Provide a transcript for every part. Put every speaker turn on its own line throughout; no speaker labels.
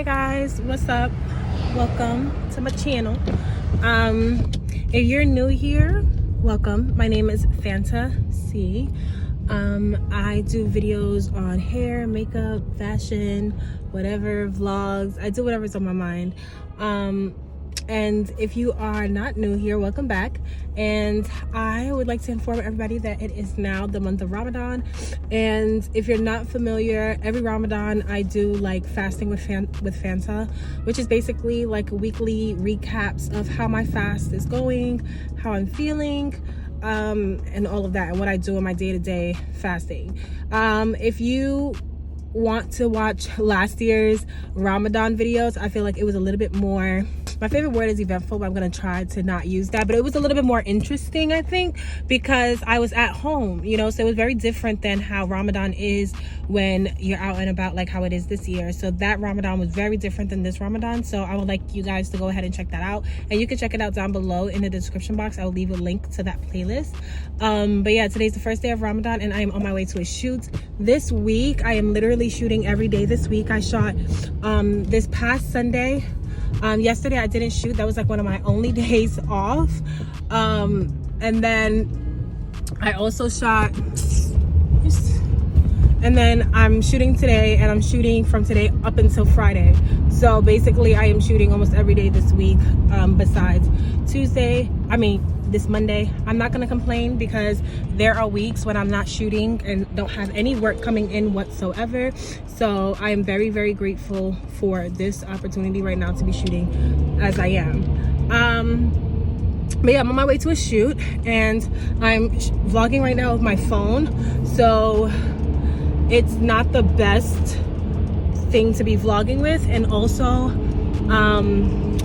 Hey guys, what's up? Welcome to my channel. If you're new here, welcome. My name is Fanta C. I do videos on hair, makeup, fashion, whatever, vlogs. I do whatever's on my mind. And if you are not new here, welcome back. And I would like to inform everybody that it is now the month of Ramadan. And if you're not familiar, every Ramadan I do like fasting with Fanta, which is basically like weekly recaps of how my fast is going, how I'm feeling, and all of that, and what I do in my day-to-day fasting. If you want to watch last year's Ramadan videos, I feel like it was a little bit more, my favorite word is eventful, but I'm gonna try to not use that, but it was a little bit more interesting, I think, because I was at home, you know, so it was very different than how Ramadan is when you're out and about, like how it is this year. So that Ramadan was very different than this Ramadan, so I would like you guys to go ahead and check that out, and you can check it out down below in the description box. I'll leave a link to that playlist. But yeah, today's the first day of Ramadan and I am on my way to a shoot. This week I am literally shooting every day this week. I shot this past Sunday. Yesterday I didn't shoot. That was like one of my only days off. And then I also shot, and then I'm shooting today, and I'm shooting from today up until Friday. So basically I am shooting almost every day this week, besides this Monday. I'm not gonna complain because there are weeks when I'm not shooting and don't have any work coming in whatsoever. So I am very, very grateful for this opportunity right now to be shooting as I am. But yeah, I'm on my way to a shoot and I'm vlogging right now with my phone. So it's not the best thing to be vlogging with. And also,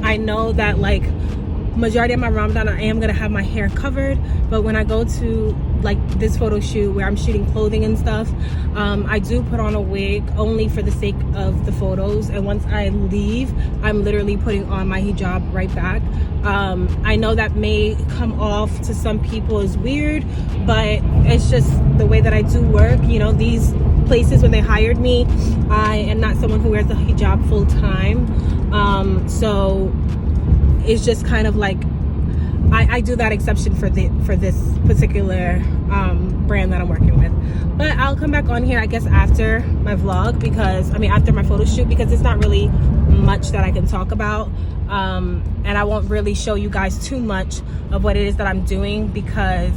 I know that like majority of my Ramadan I am gonna have my hair covered, but when I go to like this photo shoot where I'm shooting clothing and stuff, I do put on a wig only for the sake of the photos, and once I leave I'm literally putting on my hijab right back. I know that may come off to some people as weird, but it's just the way that I do work. You know, these places, when they hired me, I am not someone who wears a hijab full time, so it's just kind of like I do that exception for this particular brand that I'm working with. But I'll come back on here I guess after my vlog, because after my photo shoot, because it's not really much that I can talk about, and I won't really show you guys too much of what it is that I'm doing, because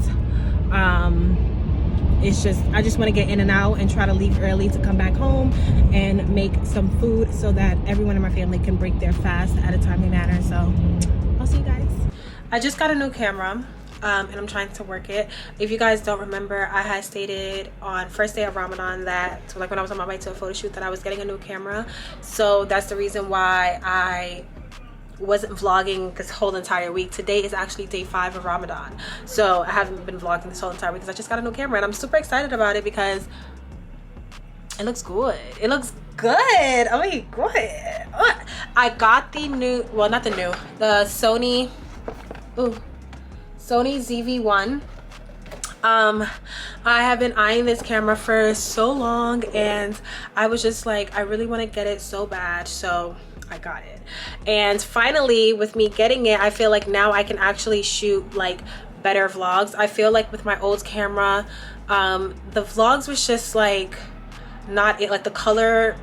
it's just I just want to get in and out and try to leave early to come back home and make some food so that everyone in my family can break their fast at a timely manner. So I'll see you guys. I just got a new camera, and I'm trying to work it. If you guys don't remember, I had stated on first day of Ramadan that, so like when I was on my way to a photo shoot, that I was getting a new camera. So that's the reason why I wasn't vlogging this whole entire week. Today is actually day 5 of Ramadan, so I haven't been vlogging this whole entire week because I just got a new camera, and I'm super excited about it because it looks good. It looks good. Oh my god. I got the new, well, not the new, the Sony ZV-1. I have been eyeing this camera for so long, and I was just like, I really want to get it so bad, so I got it. And finally, with me getting it, I feel like now I can actually shoot like better vlogs. I feel like with my old camera, the vlogs was just like not it, like the color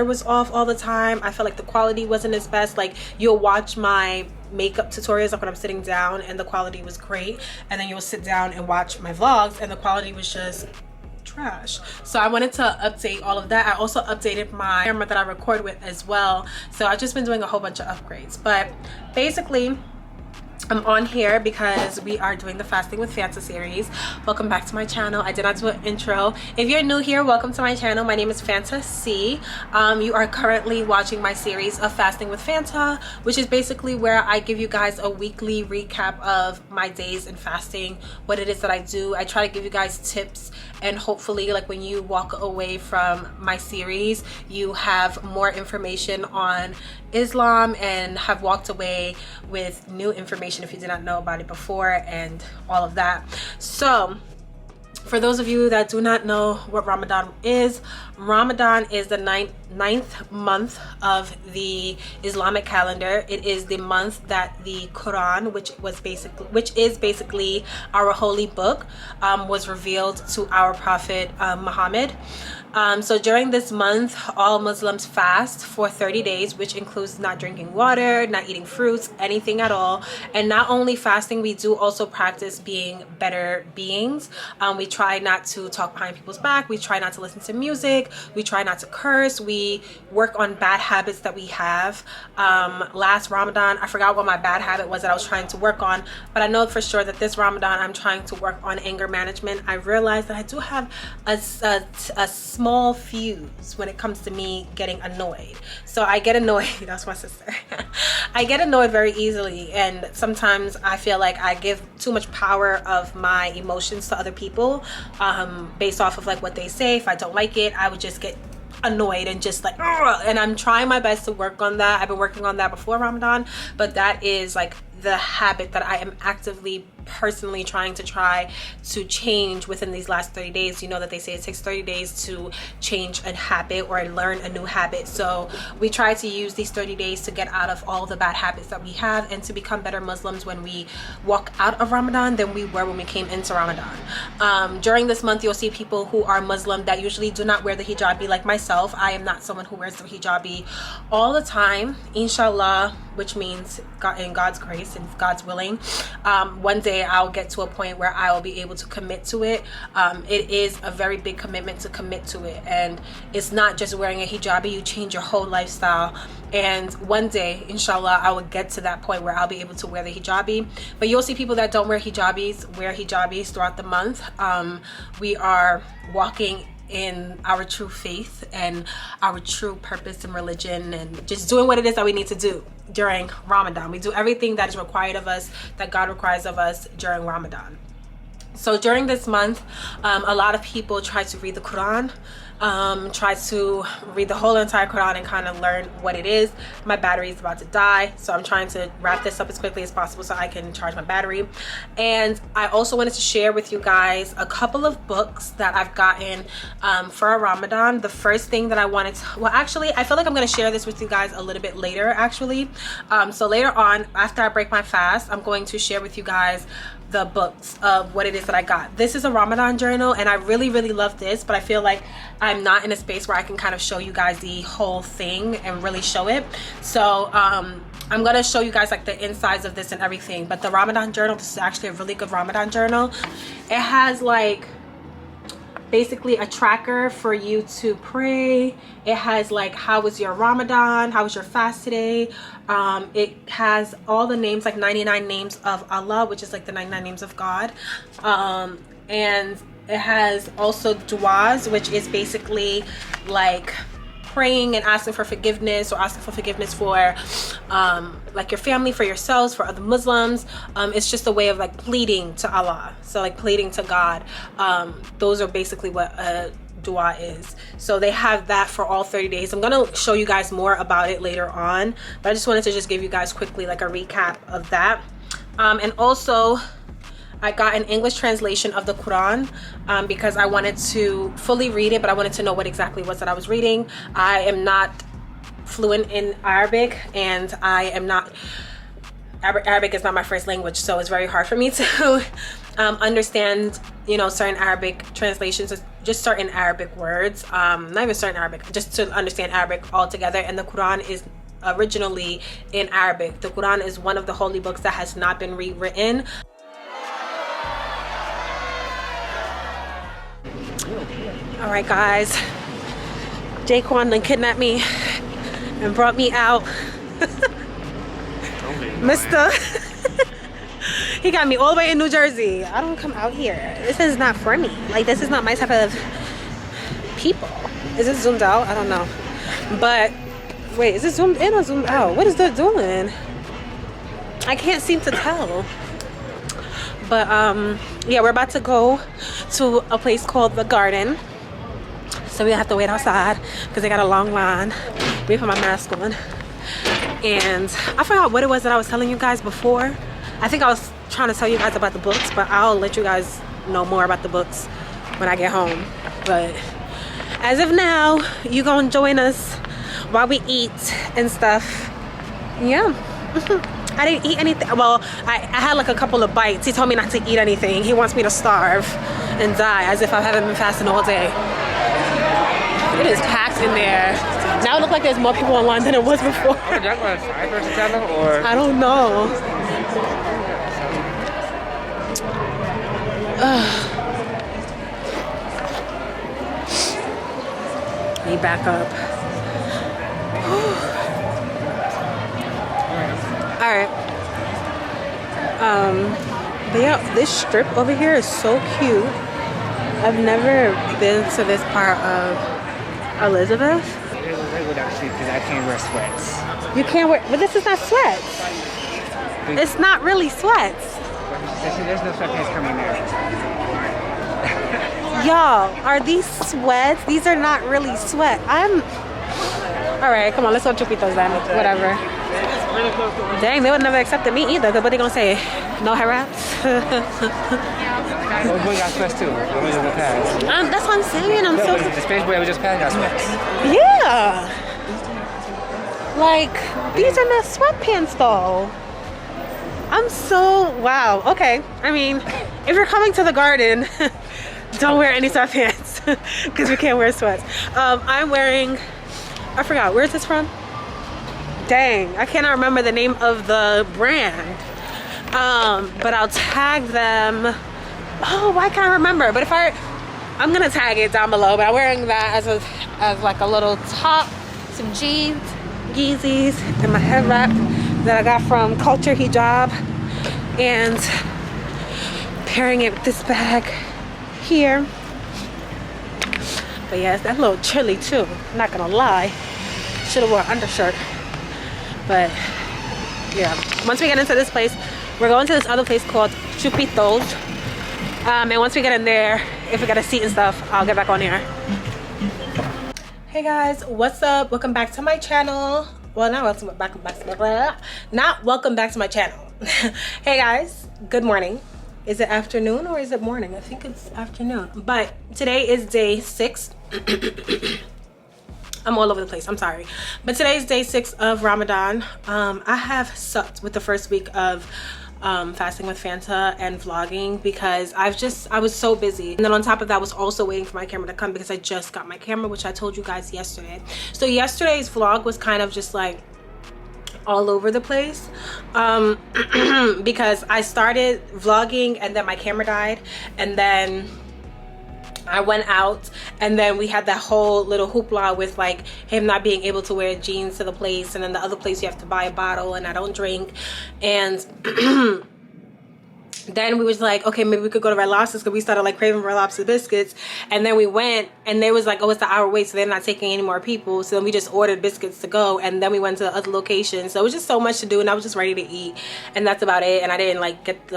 was off all the time. I felt like the quality wasn't as best. Like, you'll watch my makeup tutorials like when I'm sitting down and the quality was great, and then you'll sit down and watch my vlogs and the quality was just trash. So I wanted to update all of that. I also updated my camera that I record with as well. So I've just been doing a whole bunch of upgrades, but basically I'm on here because we are doing the Fasting with Fanta series. Welcome back to my channel. I did not do an intro. If you're new here, welcome to my channel. My name is Fanta C. You are currently watching my series of Fasting with Fanta, which is basically where I give you guys a weekly recap of my days in fasting, what it is that I do. I try to give you guys tips, and hopefully like when you walk away from my series, you have more information on Islam and have walked away with new information if you did not know about it before, and all of that. So For those of you that do not know what Ramadan is the ninth month of the Islamic calendar. It is the month that the Quran, which is basically our holy book, was revealed to our Prophet Muhammad. So during this month, all Muslims fast for 30 days, which includes not drinking water, not eating fruits, anything at all. And not only fasting, we do also practice being better beings. We try not to talk behind people's back. We try not to listen to music. We try not to curse. We work on bad habits that we have. Last Ramadan, I forgot what my bad habit was that I was trying to work on, but I know for sure that this Ramadan, I'm trying to work on anger management. I realized that I do have a small fuse when it comes to me getting annoyed. So I get annoyed. That's my sister. I get annoyed very easily, and sometimes I feel like I give too much power of my emotions to other people, based off of like what they say. If I don't like it, I would just get annoyed and just like, ugh! And I'm trying my best to work on that. I've been working on that before Ramadan, but that is like the habit that I am actively personally trying to change within these last 30 days. You know that they say it takes 30 days to change a habit or learn a new habit. So we try to use these 30 days to get out of all the bad habits that we have and to become better Muslims when we walk out of Ramadan than we were when we came into Ramadan. During this month, you'll see people who are Muslim that usually do not wear the hijabi, like myself. I am not someone who wears the hijabi all the time, inshallah, which means God, in God's grace and God's willing, one day I'll get to a point where I will be able to commit to it. It is a very big commitment to commit to it, and it's not just wearing a hijabi. You change your whole lifestyle, and one day inshallah I will get to that point where I'll be able to wear the hijabi. But you'll see people that don't wear hijabis throughout the month. We are walking in our true faith and our true purpose and religion, and just doing what it is that we need to do during Ramadan. We do everything that is required of us, that God requires of us during Ramadan. So during this month, a lot of people try to read the Quran, try to read the whole entire Quran and kind of learn what it is. My battery is about to die, so I'm trying to wrap this up as quickly as possible so I can charge my battery. And I also wanted to share with you guys a couple of books that I've gotten for Ramadan. The first thing that I wanted to, well, actually, I feel like I'm going to share this with you guys a little bit later, actually. So later on, after I break my fast, I'm going to share with you guys the books of what it is that I got. This is a Ramadan journal, and I really love this, but I feel like I'm not in a space where I can kind of show you guys the whole thing and really show it. So I'm gonna show you guys like the insides of this and everything. But the Ramadan journal, this is actually a really good Ramadan journal. It has like basically a tracker for you to pray. It has like, how was your Ramadan, how was your fast today. It has all the names, like 99 names of Allah, which is like the 99 names of God. And it has also du'as, which is basically like praying and asking for forgiveness, or asking for forgiveness for like your family, for yourselves, for other Muslims. It's just a way of like pleading to Allah, so like pleading to God. Those are basically what dua is. So they have that for all 30 days. I'm gonna show you guys more about it later on, but I just wanted to just give you guys quickly like a recap of that. And also I got an English translation of the Quran because I wanted to fully read it, but I wanted to know what exactly it was that I was reading. I am not fluent in Arabic, and Arabic is not my first language, so it's very hard for me to understand, you know, certain Arabic translations, just certain Arabic words, not even certain Arabic, just to understand Arabic altogether. And the Quran is originally in Arabic. The Quran is one of the holy books that has not been rewritten. All right, guys, Jaquan done kidnapped me and brought me out. Mister, he got me all the way in New Jersey. I don't come out here. This is not for me. Like, this is not my type of people. Is it zoomed out? I don't know. But wait, is it zoomed in or zoomed out? What is that doing? I can't seem to tell. But yeah, we're about to go to a place called The Garden. So we have to wait outside because they got a long line. We put my mask on. And I forgot what it was that I was telling you guys before. I think I was trying to tell you guys about the books, but I'll let you guys know more about the books when I get home. But as of now, you gonna join us while we eat and stuff. Yeah. I didn't eat anything. Well, I had like a couple of bites. He told me not to eat anything. He wants me to starve and die as if I haven't been fasting all day. It is packed in there. Now it looks like there's more people online than it was before. I don't know. Let me back up. All right. But yeah, this strip over here is so cute. I've never been to this part of Elizabeth.
Actually, because I can't wear sweats.
You can't wear, but this is not sweats. It's not really sweats.
There's no sweatpants coming there.
Y'all, are these sweats? These are not really sweat. All right, come on, let's go chupitos then. Whatever. Dang, they would never accepted me either. Cause what they gonna say? No hair wraps?
We got sweats too.
That's what I'm saying. I'm so.
The space boy we just passed got sweats.
Yeah. Like, these are not sweatpants though. I'm so, wow. Okay. I mean, if you're coming to the garden, don't wear any sweatpants because we can't wear sweats. I'm wearing, I forgot, where's this from? Dang, I cannot remember the name of the brand. But I'll tag them. Oh, why can't I remember? But if I'm gonna tag it down below, but I'm wearing that as like a little top, some jeans, Yeezys, and my head wrap that I got from Culture Hijab, and pairing it with this bag here. But yeah, it's that little chilly too, I'm not gonna lie. Should have worn an undershirt. But yeah, once we get into this place, we're going to this other place called Chupitos. And once we get in there, if we got a seat and stuff, I'll get back on here. Hey guys, what's up? Welcome back to my channel. Well, not welcome back to my channel. Hey guys, good morning. Is it afternoon or is it morning? I think it's afternoon. But today is day 6. I'm all over the place, I'm sorry. But today is day 6 of Ramadan. I have sucked with the first week of fasting with Fanta and vlogging because I was so busy. And then on top of that, I was also waiting for my camera to come because I just got my camera, which I told you guys yesterday. So yesterday's vlog was kind of just like all over the place because I started vlogging and then my camera died, and then I went out, and then we had that whole little hoopla with like him not being able to wear jeans to the place, and then the other place you have to buy a bottle, and I don't drink. And then we was like, okay, maybe we could go to Red Lobster's because we started like craving Red Lobster biscuits. And then we went, and they was like, oh, it's the hour wait, so they're not taking any more people. So then we just ordered biscuits to go, and then we went to the other location. So it was just so much to do, and I was just ready to eat, and that's about it. And I didn't like get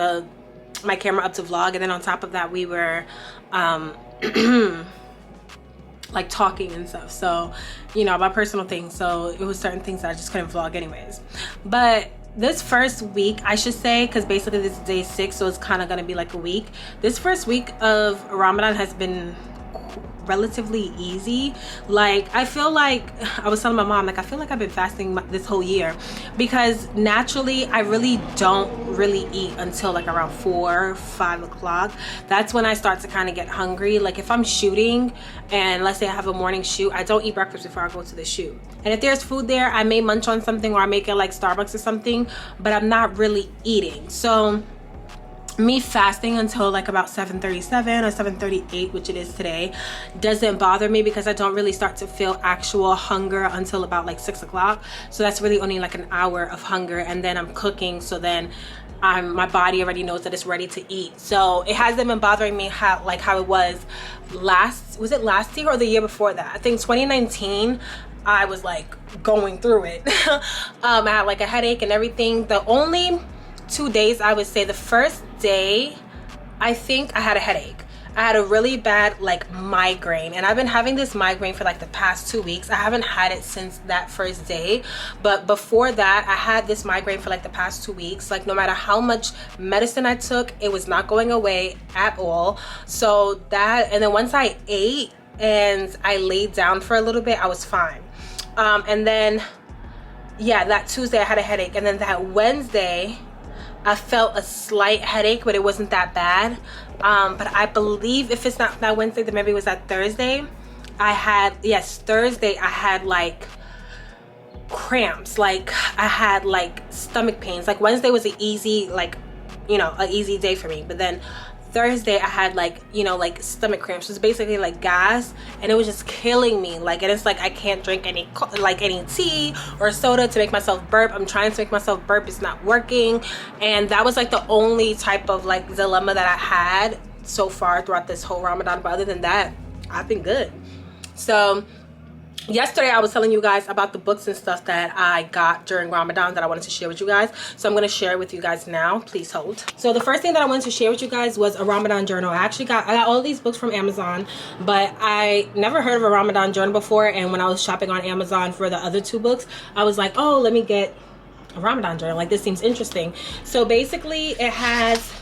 my camera up to vlog. And then on top of that, we were like talking and stuff, so you know, about personal things, so it was certain things that I just couldn't vlog anyways. But this first week, I should say, because basically this is day 6, so it's kind of gonna be like a week. This first week of Ramadan has been relatively easy. Like, I feel like I was telling my mom, like, I feel like I've been fasting this whole year because naturally I really don't really eat until like around 4 or 5 o'clock. That's when I start to kind of get hungry. Like if I'm shooting and let's say I have a morning shoot, I don't eat breakfast before I go to the shoot. And if there's food there, I may munch on something, or I make it like Starbucks or something, but I'm not really eating. So me fasting until like about 7:37 or 7:38, which it is today, doesn't bother me because I don't really start to feel actual hunger until about like 6 o'clock. So that's really only like an hour of hunger, and then I'm cooking, so then my body already knows that it's ready to eat. So it hasn't been bothering me how it was last year or the year before that. I think 2019 I was like going through it. I had like a headache and everything. The only 2 days I would say, the first day I think I had a headache, I had a really bad like migraine, and I've been having this migraine for like the past 2 weeks. I haven't had it since that first day, but before that I had this migraine for like the past 2 weeks. Like no matter how much medicine I took, it was not going away at all. So that, and then once I ate and I laid down for a little bit, I was fine. And then yeah, that Tuesday I had a headache, and then that Wednesday I felt a slight headache, but it wasn't that bad. But I believe if it's not that Wednesday, then maybe it was that Thursday. Thursday I had like cramps, like I had like stomach pains. Like Wednesday was an easy, like, you know, an easy day for me, but then Thursday I had like, you know, like stomach cramps. It was basically like gas, and it was just killing me. Like, and it's like I can't drink any tea or soda to make myself burp. I'm trying to make myself burp, it's not working. And that was like the only type of like dilemma that I had so far throughout this whole Ramadan. But other than that, I've been good. So yesterday I was telling you guys about the books and stuff that I got during Ramadan that I wanted to share with you guys. So I'm going to share it with you guys now. Please hold. So the first thing that I wanted to share with you guys was a Ramadan journal. I got all these books from Amazon, but I never heard of a Ramadan journal before. And when I was shopping on Amazon for the other 2 books, I was like, oh, let me get a Ramadan journal. Like, this seems interesting. So basically it has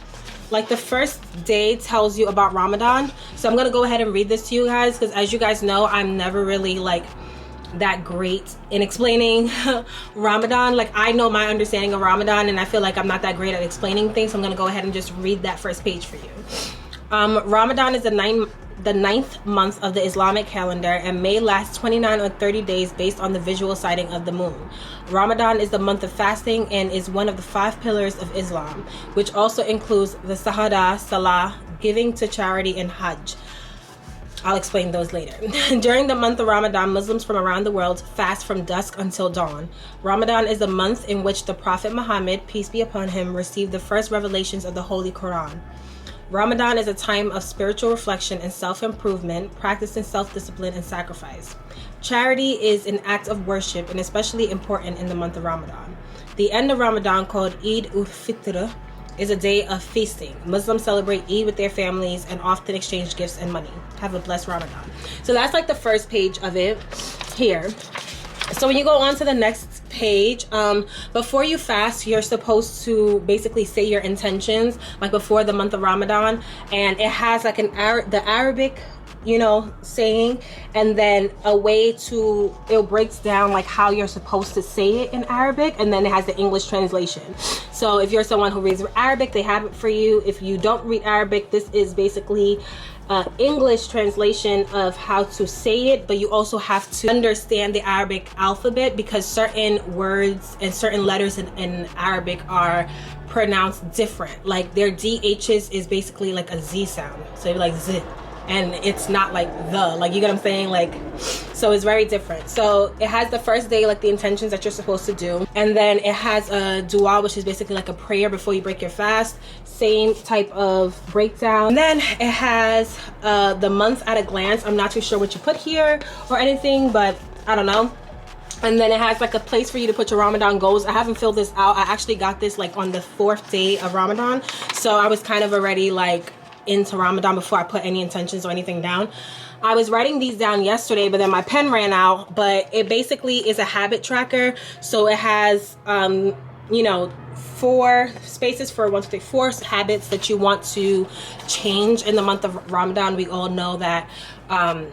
like the first day tells you about Ramadan. So I'm gonna go ahead and read this to you guys, because as you guys know, I'm never really like that great in explaining Ramadan. Like, I know my understanding of Ramadan, and I feel like I'm not that great at explaining things. So I'm gonna go ahead and just read that first page for you. Ramadan is the ninth month of the Islamic calendar and may last 29 or 30 days based on the visual sighting of the moon. Ramadan is the month of fasting and is one of the 5 pillars of Islam, which also includes the Shahada, Salah, giving to charity, and Hajj. I'll explain those later. During the month of Ramadan, Muslims from around the world fast from dusk until dawn. Ramadan is the month in which the Prophet Muhammad, peace be upon him, received the first revelations of the Holy Quran. Ramadan is a time of spiritual reflection and self-improvement, practicing self-discipline and sacrifice. Charity is an act of worship and especially important in the month of Ramadan. The end of Ramadan, called Eid ul-Fitr, is a day of feasting. Muslims celebrate Eid with their families and often exchange gifts and money. Have a blessed Ramadan. So that's like the first page of it here. So when you go on to the next page, before you fast, you're supposed to basically say your intentions, like before the month of Ramadan, and it has like the Arabic, you know, saying, and then a way to, it breaks down like how you're supposed to say it in Arabic, and then it has the English translation. So if you're someone who reads Arabic, they have it for you. If you don't read Arabic, this is basically English translation of how to say it, but you also have to understand the Arabic alphabet, because certain words and certain letters in Arabic are pronounced different. Like their DHs is basically like a Z sound, so you're like Z, and it's not like the, like, you get what I'm saying? Like, so it's very different. So it has the first day, like the intentions that you're supposed to do, and then it has a dua, which is basically like a prayer before you break your fast, same type of breakdown. And then it has the month at a glance. I'm not too sure what you put here or anything, but I don't know. And then it has like a place for you to put your Ramadan goals. I haven't filled this out. I actually got this like on the 4th day of Ramadan, so I was kind of already like into Ramadan before I put any intentions or anything down. I was writing these down yesterday, but then my pen ran out. But it basically is a habit tracker. So it has you know, 4 spaces for 1, 2, 3, 4 habits that you want to change in the month of Ramadan. We all know that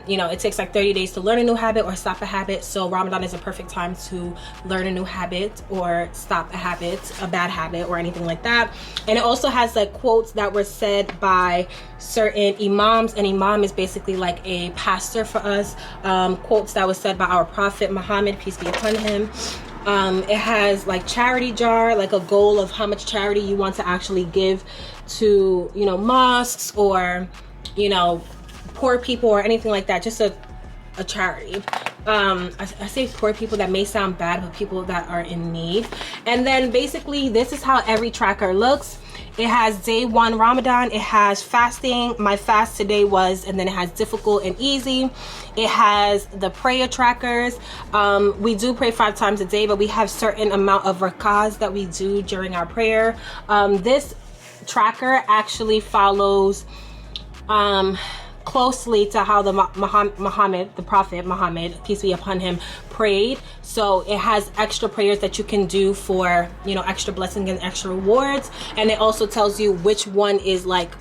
you know, it takes like 30 days to learn a new habit or stop a habit. So Ramadan is a perfect time to learn a new habit or stop a habit, a bad habit, or anything like that. And it also has like quotes that were said by certain imams. An imam is basically like a pastor for us. Quotes that was said by our Prophet Muhammad, peace be upon him. It has like charity jar, like a goal of how much charity you want to actually give to, you know, mosques or, you know, poor people or anything like that. Just a charity. I say poor people, that may sound bad, but people that are in need. And then basically this is how every tracker looks. It has day 1 Ramadan, it has fasting, my fast today was, and then it has difficult and easy. It has the prayer trackers. We do pray 5 times a day, but we have certain amount of rakahs that we do during our prayer. This tracker actually follows closely to how the Muhammad, the Prophet Muhammad, peace be upon him, prayed. So it has extra prayers that you can do for, you know, extra blessings and extra rewards. And it also tells you which one is like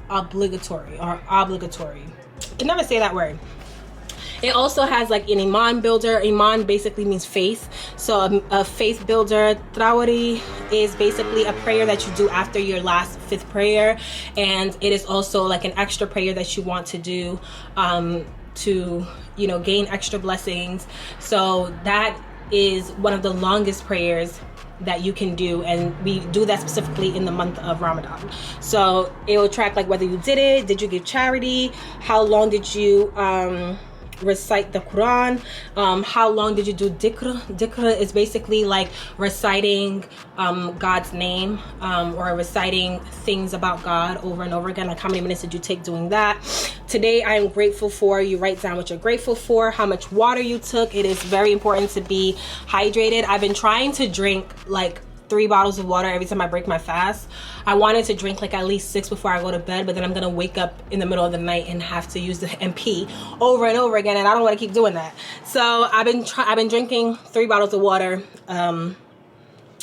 obligatory. I can never say that word. It also has like an iman builder. Iman basically means faith. So a faith builder, Trawari, is basically a prayer that you do after your last 5th prayer. And it is also like an extra prayer that you want to do to, you know, gain extra blessings. So that is one of the longest prayers that you can do, and we do that specifically in the month of Ramadan. So it will track like whether you did you give charity, how long did you recite the Quran, how long did you do dhikr. Dhikr is basically like reciting God's name, or reciting things about God over and over again. Like how many minutes did you take doing that? Today I am grateful for, you write down what you're grateful for, how much water you took. It is very important to be hydrated. I've been trying to drink like 3 bottles of water every time I break my fast. I wanted to drink like at least 6 before I go to bed, but then I'm gonna wake up in the middle of the night and have to use the MP over and over again, and I don't want to keep doing that. So I've been drinking 3 bottles of water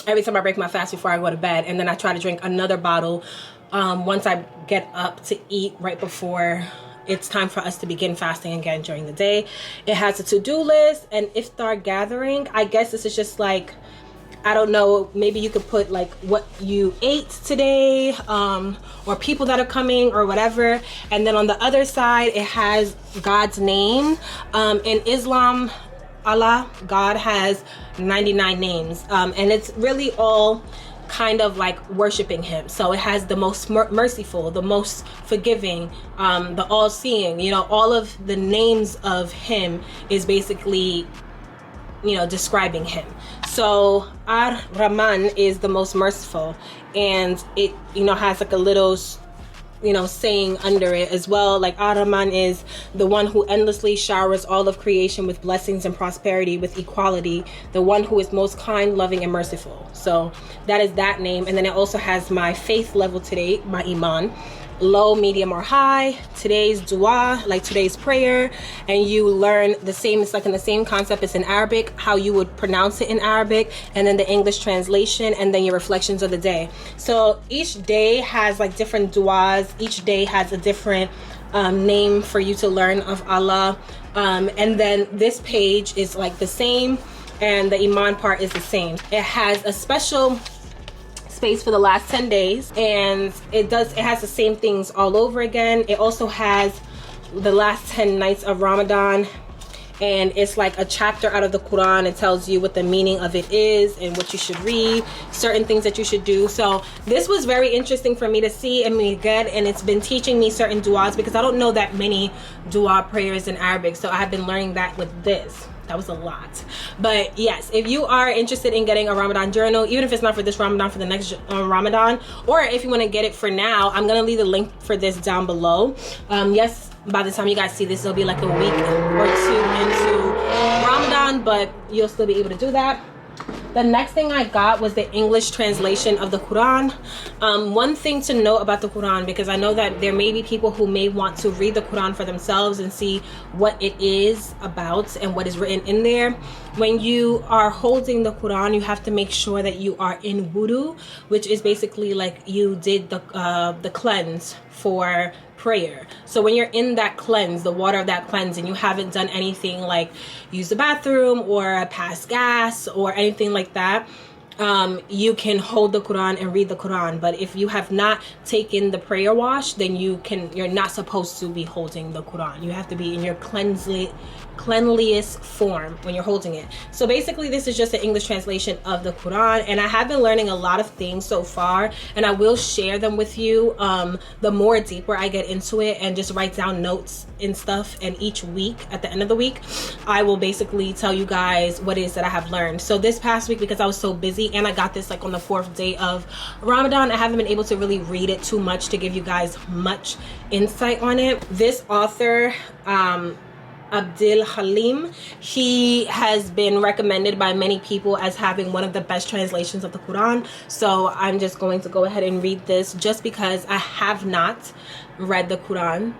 every time I break my fast before I go to bed, and then I try to drink another bottle once I get up to eat right before it's time for us to begin fasting again during the day. It has a to-do list and iftar gathering. I guess this is just like, I don't know, maybe you could put like what you ate today, or people that are coming or whatever. And then on the other side, it has God's name. In Islam, Allah, God has 99 names. And it's really all kind of like worshiping him. So it has the most merciful, the most forgiving, the all-seeing, you know, all of the names of him is basically, you know, describing him. So Ar-Rahman is the most merciful, and it, you know, has like a little, you know, saying under it as well, like Ar-Rahman is the one who endlessly showers all of creation with blessings and prosperity, with equality, the one who is most kind, loving, and merciful. So that is that name. And then it also has my faith level today, my iman, low, medium, or high, today's dua, like today's prayer, and you learn the same, it's like in the same concept as in Arabic, how you would pronounce it in Arabic, and then the English translation, and then your reflections of the day. So each day has like different duas, each day has a different name for you to learn of Allah, and then this page is like the same, and the iman part is the same. It has a special space for the last 10 days, and it has the same things all over again. It also has the last 10 nights of Ramadan, and it's like a chapter out of the Quran. It tells you what the meaning of it is and what you should read, certain things that you should do. So this was very interesting for me to see and me get, and it's been teaching me certain duas because I don't know that many dua prayers in Arabic, so I have been learning that with this. That was a lot. But yes, if you are interested in getting a Ramadan journal, even if it's not for this Ramadan, for the next Ramadan, or if you want to get it for now, I'm going to leave the link for this down below. Yes, by the time you guys see this, it'll be like a week or 2 into Ramadan, but you'll still be able to do that. The next thing I got was the English translation of the Quran. One thing to know about the Quran, because I know that there may be people who may want to read the Quran for themselves and see what it is about and what is written in there. When you are holding the Quran, you have to make sure that you are in wudu, which is basically like you did the cleanse for prayer. So when you're in that cleanse, the water of that cleanse, and you haven't done anything like use the bathroom or pass gas or anything like that, you can hold the Quran and read the Quran. But if you have not taken the prayer wash, then you're not supposed to be holding the Quran. You have to be in your cleanliest form when you're holding it. So basically this is just an English translation of the Quran, and I have been learning a lot of things so far, and I will share them with you the more deeper I get into it, and just write down notes and stuff. And each week, at the end of the week, I will basically tell you guys what it is that I have learned. So this past week, because I was so busy and I got this like on the 4th day of Ramadan, I haven't been able to really read it too much to give you guys much insight on it. This author Abdul Halim. He has been recommended by many people as having one of the best translations of the Quran. So I'm just going to go ahead and read this just because I have not read the Quran.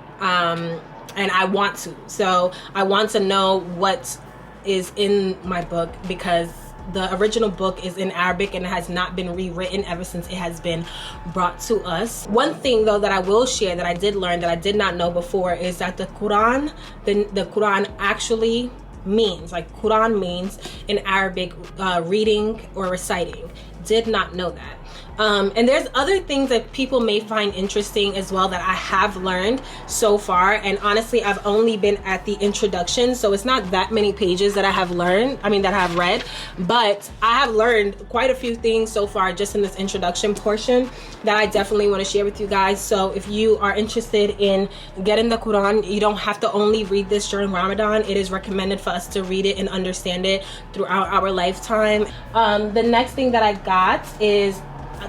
And I want to. So I want to know what is in my book, because the original book is in Arabic and it has not been rewritten ever since it has been brought to us. One thing though that I will share that I did learn that I did not know before is that the Quran, the Quran actually means, like Quran means in Arabic, reading or reciting. Did not know that. And there's other things that people may find interesting as well that I have learned so far. And honestly, I've only been at the introduction, so it's not that many pages that I have learned, that I have read, but I have learned quite a few things so far just in this introduction portion that I definitely want to share with you guys. So if you are interested in getting the Quran, you don't have to only read this during Ramadan. It is recommended for us to read it and understand it throughout our lifetime. The next thing that I got is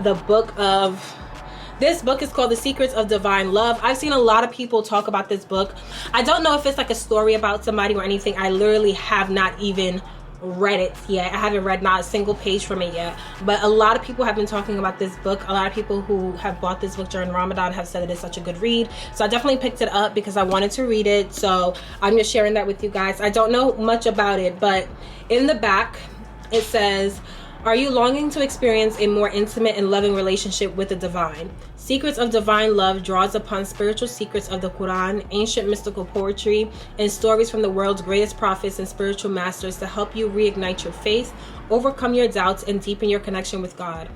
the book of, this book is called The Secrets of Divine Love. I've seen a lot of people talk about this book. I don't know if it's like a story about somebody or anything. I literally have not even read it yet. I haven't read not a single page from it yet, but a lot of people have been talking about this book. A lot of people who have bought this book during Ramadan have said it is such a good read. So I definitely picked it up because I wanted to read it. So I'm just sharing that with you guys. I don't know much about it, but in the back it says, "Are you longing to experience a more intimate and loving relationship with the divine? Secrets of Divine Love draws upon spiritual secrets of the Quran, ancient mystical poetry, and stories from the world's greatest prophets and spiritual masters to help you reignite your faith, overcome your doubts, and deepen your connection with God.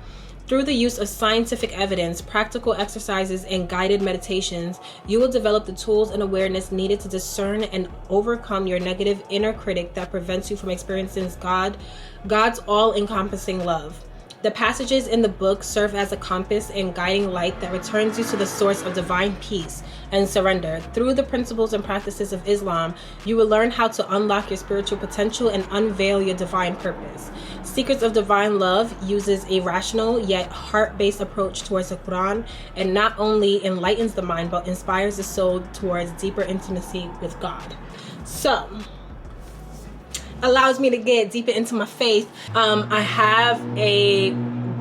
Through the use of scientific evidence, practical exercises, and guided meditations, you will develop the tools and awareness needed to discern and overcome your negative inner critic that prevents you from experiencing God's all-encompassing love. The passages in the book serve as a compass and guiding light that returns you to the source of divine peace and surrender. Through the principles and practices of Islam, you will learn how to unlock your spiritual potential and unveil your divine purpose. Secrets of Divine Love uses a rational yet heart-based approach towards the Quran and not only enlightens the mind but inspires the soul towards deeper intimacy with God." So, allows me to get deeper into my faith. I have a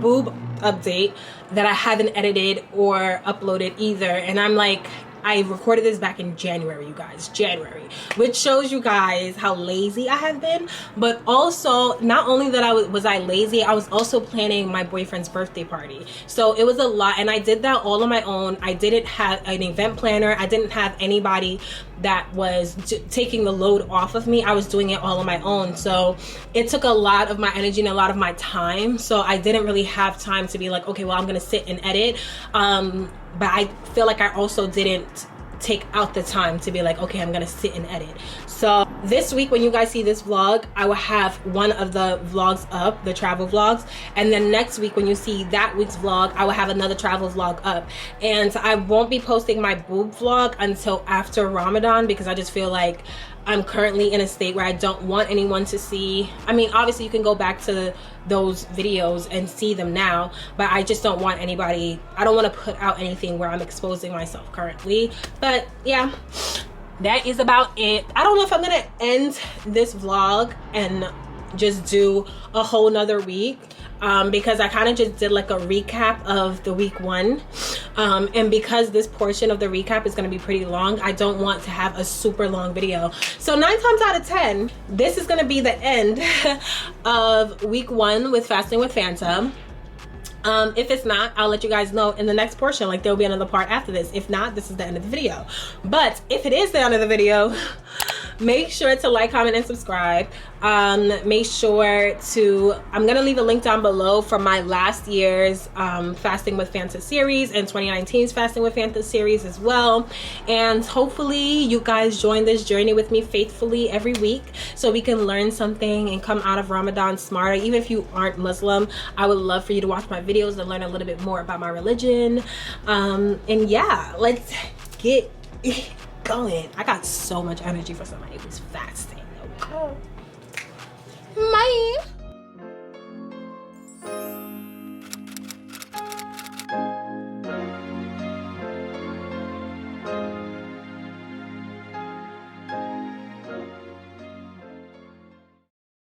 boob update that I haven't edited or uploaded either, and I'm like, I recorded this back in January, you guys, January, which shows you guys how lazy I have been. But also, not only that was I lazy, I was also planning my boyfriend's birthday party. So it was a lot, and I did that all on my own. I didn't have an event planner. I didn't have anybody that was taking the load off of me. I was doing it all on my own. So it took a lot of my energy and a lot of my time. So I didn't really have time to be like, okay, well, I'm gonna sit and edit. But I feel like I also didn't take out the time to be like, okay, I'm gonna sit and edit. So this week when you guys see this vlog, I will have one of the vlogs up, the travel vlogs, and then next week when you see that week's vlog, I will have another travel vlog up. And I won't be posting my boob vlog until after Ramadan because I just feel like I'm currently in a state where I don't want anyone to see. I mean, obviously you can go back to those videos and see them now, but I just don't want anybody, I don't want to put out anything where I'm exposing myself currently. But yeah, that is about it. I don't know if I'm gonna end this vlog and just do a whole nother week, because I kind of just did like a recap of the week one, and because this portion of the recap is going to be pretty long, I don't want to have a super long video. So 9 times out of 10, this is going to be the end of week one with Fasting with Fanta. If it's not, I'll let you guys know in the next portion. Like, there'll be another part after this. If not, this is the end of the video. But if it is the end of the video, make sure to like, comment, and subscribe. Make sure to, I'm gonna leave a link down below for my last year's Fasting with Fanta series and 2019's Fasting with Fanta series as well. And hopefully you guys join this journey with me faithfully every week so we can learn something and come out of Ramadan smarter. Even if you aren't Muslim, I would love for you to watch my videos and learn a little bit more about my religion. And yeah, let's get going. I got so much energy for somebody who's fasting. Okay. Bye.